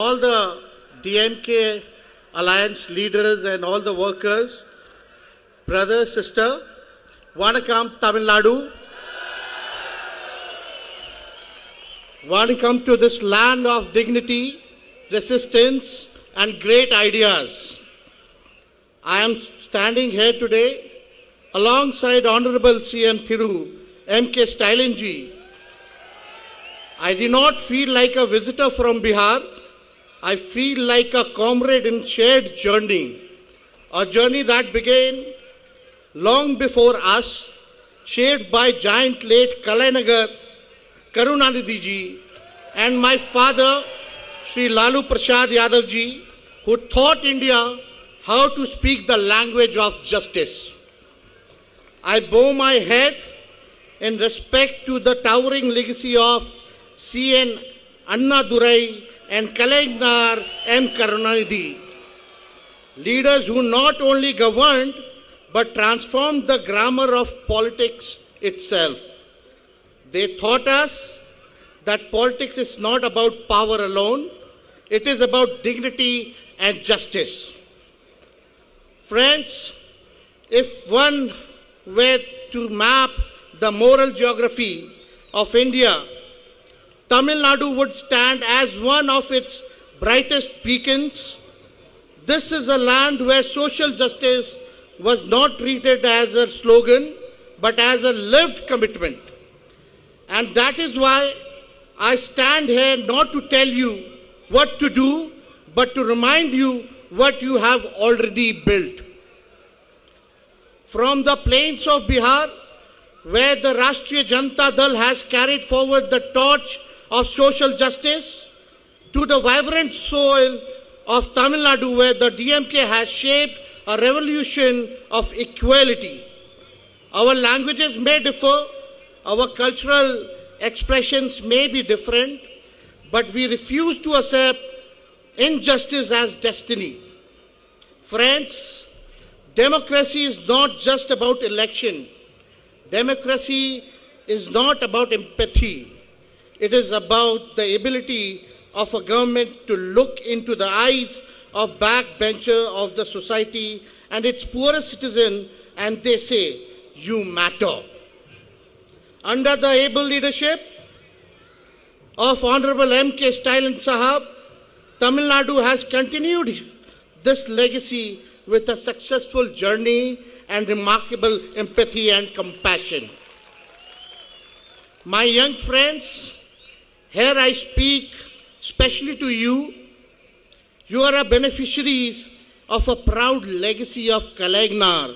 all the DMK alliance leaders and all the workers, brother, sister, Vanakkam Tamil Nadu. Vanakkam to this land of dignity, resistance and great ideas. I am standing here today alongside Honorable CM Thiru, M.K. Stylinji. I do not feel like a visitor from Bihar. I feel like a comrade in shared journey. A journey that began long before us, shared by giant late Kalainagar Karunanidhi ji and my father, Sri Lalu Prasad Yadav ji, who taught India how to speak the language of justice. I bow my head in respect to the towering legacy of C.N. Annadurai and Kalaignar M. Karunanidhi, leaders who not only governed but transformed the grammar of politics itself. They taught us that politics is not about power alone, it is about dignity and justice. Friends, if one were to map the moral geography of India, Tamil Nadu would stand as one of its brightest beacons. This is a land where social justice was not treated as a slogan, but as a lived commitment. And that is why I stand here not to tell you what to do, but to remind you what you have already built. From the plains of Bihar, where the Rashtriya Janata Dal has carried forward the torch of social justice, to the vibrant soil of Tamil Nadu, where the DMK has shaped a revolution of equality. Our languages may differ, our cultural expressions may be different, but we refuse to accept injustice as destiny. Friends, democracy is not just about election. Democracy is not about empathy. It is about the ability of a government to look into the eyes of backbencher of the society and its poorest citizen, and they say, you matter. Under the able leadership of Honorable M.K. Stylinji Sahab, Tamil Nadu has continued this legacy with a successful journey and remarkable empathy and compassion. My young friends, here I speak especially to you. You are beneficiaries of a proud legacy of Kalaignar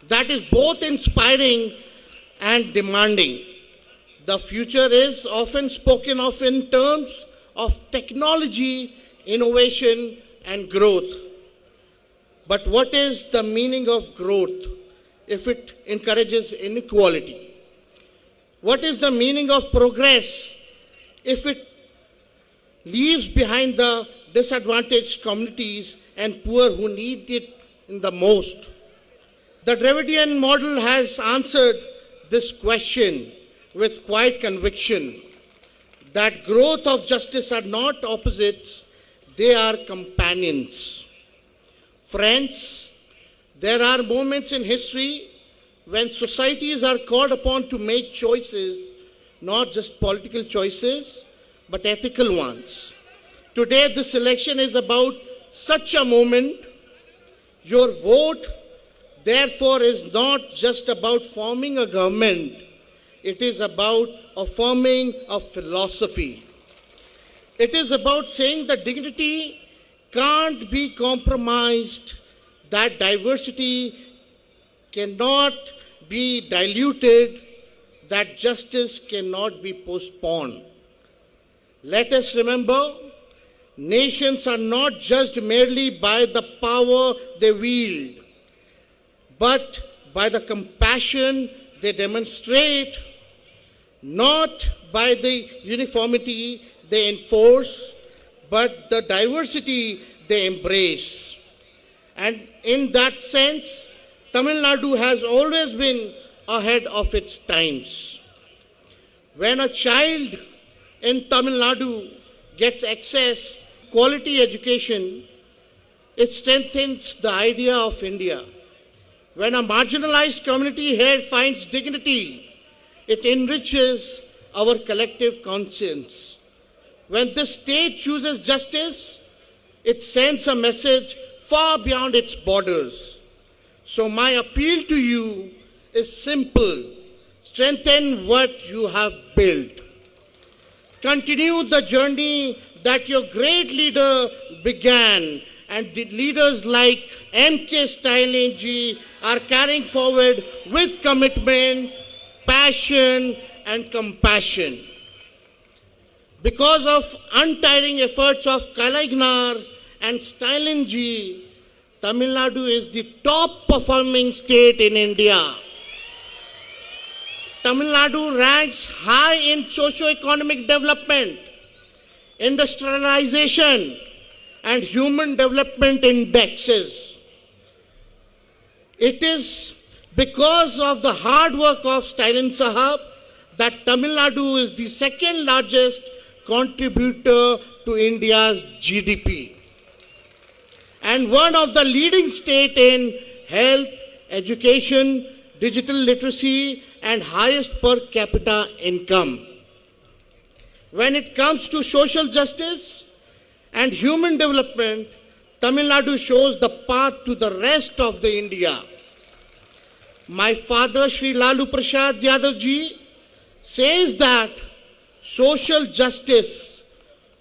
that is both inspiring and demanding. The future is often spoken of in terms of technology, innovation, and growth. But what is the meaning of growth if it encourages inequality? What is the meaning of progress if it leaves behind the disadvantaged communities and poor who need it in the most? The Dravidian model has answered this question with quiet conviction that growth of justice are not opposites, they are companions. Friends, there are moments in history when societies are called upon to make choices, not just political choices, but ethical ones. Today, this election is about such a moment. Your vote, therefore, is not just about forming a government. It is about affirming a philosophy. It is about saying that dignity can't be compromised, that diversity cannot be diluted, that justice cannot be postponed. Let us remember, nations are not judged merely by the power they wield, but by the compassion they demonstrate, not by the uniformity they enforce, but the diversity they embrace. And in that sense, Tamil Nadu has always been ahead of its times. When a child in Tamil Nadu gets access quality education, it strengthens the idea of India. When a marginalized community here finds dignity, it enriches our collective conscience. When the state chooses justice, it sends a message far beyond its borders. So my appeal to you is simple. Strengthen what you have built. Continue the journey that your great leader began, and the leaders like M.K. Stalin ji are carrying forward with commitment, passion, and compassion. Because of untiring efforts of Kalaignar and Stalin ji, Tamil Nadu is the top performing state in India. Tamil Nadu ranks high in socio-economic development, industrialization, and human development indexes. It is because of the hard work of Stalin Sahab that Tamil Nadu is the second largest contributor to India's GDP and one of the leading states in health, education, digital literacy, and highest per capita income. When it comes to social justice and human development, Tamil Nadu shows the path to the rest of the India. My father, Sri Lalu Prasad Yadav ji, says that social justice,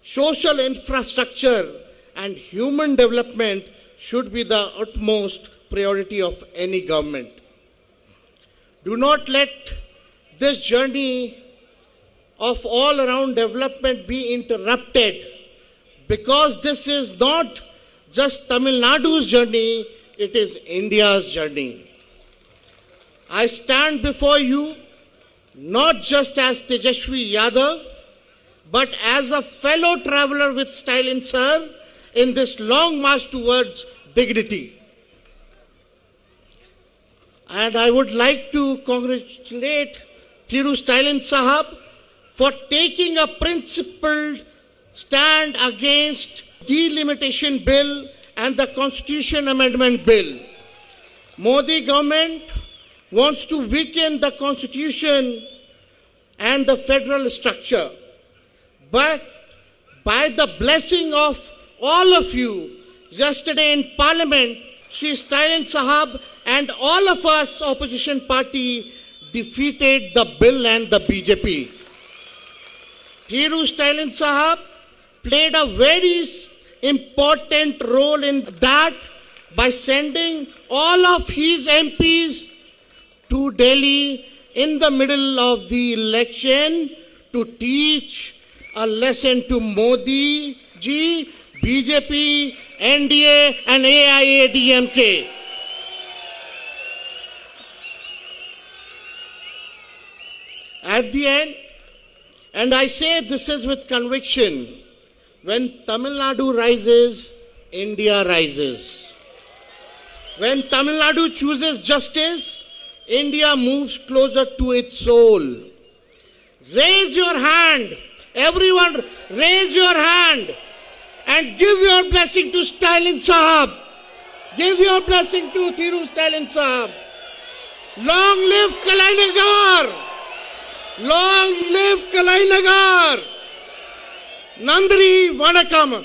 social infrastructure, and human development should be the utmost priority of any government. Do not let this journey of all-around development be interrupted, because this is not just Tamil Nadu's journey, it is India's journey. I stand before you not just as Tejashwi Yadav, but as a fellow traveler with Stalin sir in this long march towards dignity. And I would like to congratulate Thiru Stalin Sahab for taking a principled stand against delimitation bill and the Constitution Amendment Bill. Modi government wants to weaken the Constitution and the federal structure. But by the blessing of all of you, yesterday in Parliament, Sri Stalin Sahab and all of us opposition party defeated the bill and the BJP. Thiru Stalin Sahab played a very important role in that by sending all of his MPs to Delhi in the middle of the election to teach a lesson to Modi ji, BJP, NDA and AIADMK. At the end, and I say this is with conviction, when Tamil Nadu rises, India rises. When Tamil Nadu chooses justice, India moves closer to its soul. Raise your hand. Everyone, raise your hand and give your blessing to Stalin Sahab. Give your blessing to Thiru Stalin Sahab. Long live Kalaignar! Long live Kalaignar! Nandri Vanakam!